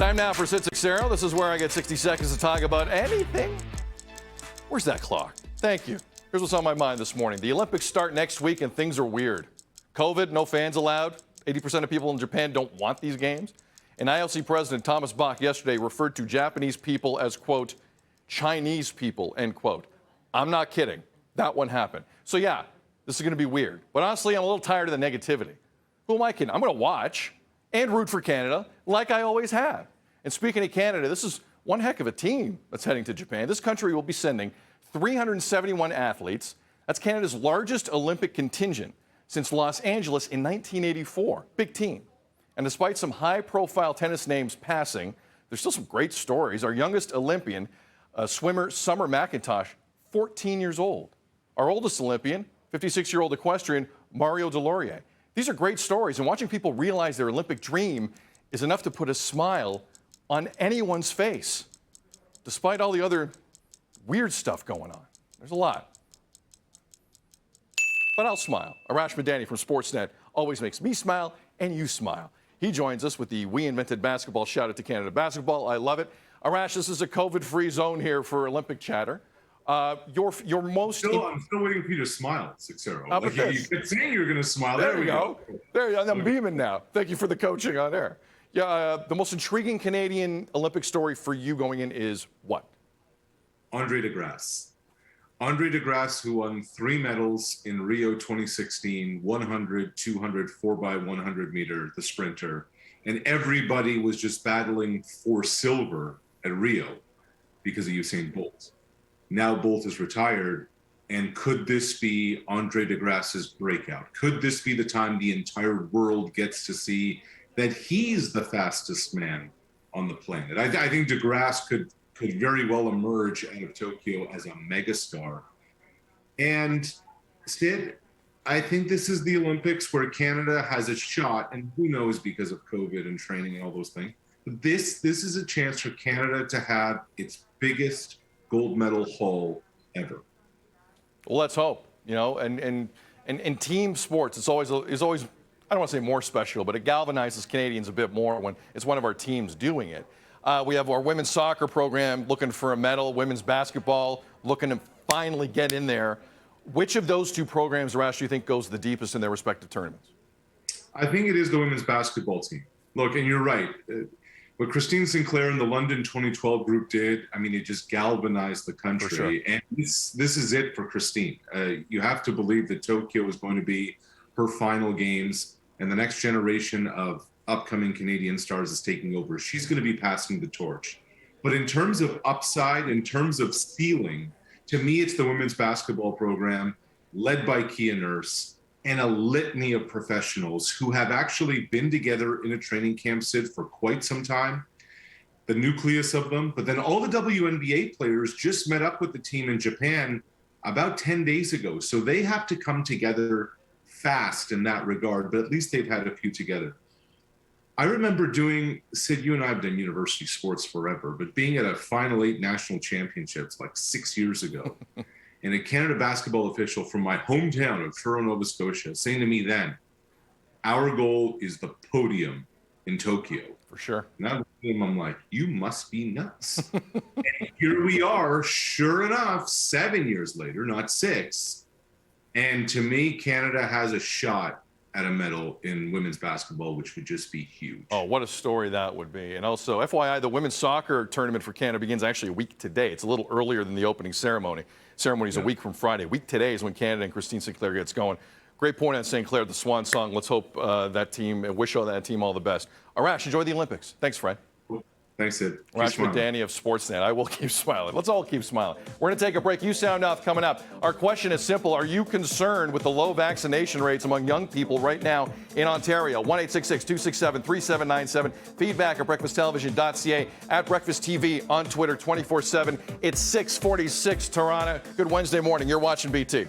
Time now for Sid Six-Zero. This is where I get 60 seconds to talk about anything. Where's that clock? Thank you. Here's what's on my mind this morning. The Olympics start next week and things are weird. COVID, no fans allowed. 80% of people in Japan don't want these games. And IOC President Thomas Bach yesterday referred to Japanese people as, quote, Chinese people, end quote. I'm not kidding. That one happened. So yeah, this is going to be weird. But honestly, I'm a little tired of the negativity. Who am I kidding? I'm going to watch and root for Canada like I always have. And speaking of Canada, this is one heck of a team that's heading to Japan. This country will be sending 371 athletes. That's Canada's largest Olympic contingent since Los Angeles in 1984. Big team. And despite some high-profile tennis names passing, there's still some great stories. Our youngest Olympian, swimmer Summer McIntosh, 14 years old. Our oldest Olympian, 56-year-old equestrian Mario Delorier. These are great stories, and watching people realize their Olympic dream is enough to put a smile on anyone's face, despite all the other weird stuff going on. There's a lot. But I'll smile. Arash Madani from Sportsnet always makes me smile and you smile. He joins us with the We Invented Basketball shout out to Canada Basketball. I love it. Arash, this is a COVID-free zone here for Olympic chatter. Your most... I'm still waiting for you to smile, Six-Zero. Like you kept saying you were going to smile. There we go. There you go. I'm beaming now. Thank you for the coaching on air. Yeah, the most intriguing Canadian Olympic story for you going in is what? Andre DeGrasse. Andre DeGrasse, who won 3 medals in Rio 2016, 100, 200, 4x100 meter, the sprinter. And everybody was just battling for silver at Rio because of Usain Bolt. Now Bolt is retired, and could this be Andre DeGrasse's breakout? Could this be the time the entire world gets to see that he's the fastest man on the planet? I think DeGrasse could very well emerge out of Tokyo as a megastar. And Sid, I think this is the Olympics where Canada has a shot, and who knows because of COVID and training and all those things. But this is a chance for Canada to have its biggest gold medal haul ever. Well, let's hope. You know, and team sports, it's always I don't want to say more special, but it galvanizes Canadians a bit more when it's one of our teams doing it. We have our women's soccer program looking for a medal, women's basketball looking to finally get in there. Which of those two programs, Arash, do you think goes the deepest in their respective tournaments? I think it is the women's basketball team. Look, and you're right. What Christine Sinclair and the London 2012 group did, I mean, it just galvanized the country. For sure. And this is it for Christine. You have to believe that Tokyo is going to be her final games, and the next generation of upcoming Canadian stars is taking over. She's going to be passing the torch. But in terms of upside, in terms of ceiling, to me, it's the women's basketball program led by Kia Nurse and a litany of professionals who have actually been together in a training camp, Sid, for quite some time, the nucleus of them. But then all the WNBA players just met up with the team in Japan about 10 days ago. So they have to come together fast in that regard, but at least they've had a few together. I remember doing, Sid, you and I have done university sports forever, but being at a Final 8 national championships like 6 years ago, and a Canada basketball official from my hometown of Truro, Nova Scotia, saying to me then, our goal is the podium in Tokyo. For sure. And I'm like, you must be nuts. And here we are, sure enough, 7 years later, not 6. And to me, Canada has a shot at a medal in women's basketball, which would just be huge. Oh, what a story that would be. And also, FYI, the women's soccer tournament for Canada begins actually a week today. It's a little earlier than the opening ceremony. Ceremony's a week from Friday. Week today is when Canada and Christine Sinclair gets going. Great point on Sinclair, the swan song. Let's hope that team, and wish all that team all the best. Arash, enjoy the Olympics. Thanks, Fred. Thanks, Sid. Arash Madani of Sportsnet. I will keep smiling. Let's all keep smiling. We're going to take a break. You sound off coming up. Our question is simple. Are you concerned with the low vaccination rates among young people right now in Ontario? 1-866-267-3797. Feedback at breakfasttelevision.ca, at Breakfast TV on Twitter 24/7. It's 6:46 Toronto. Good Wednesday morning. You're watching BT.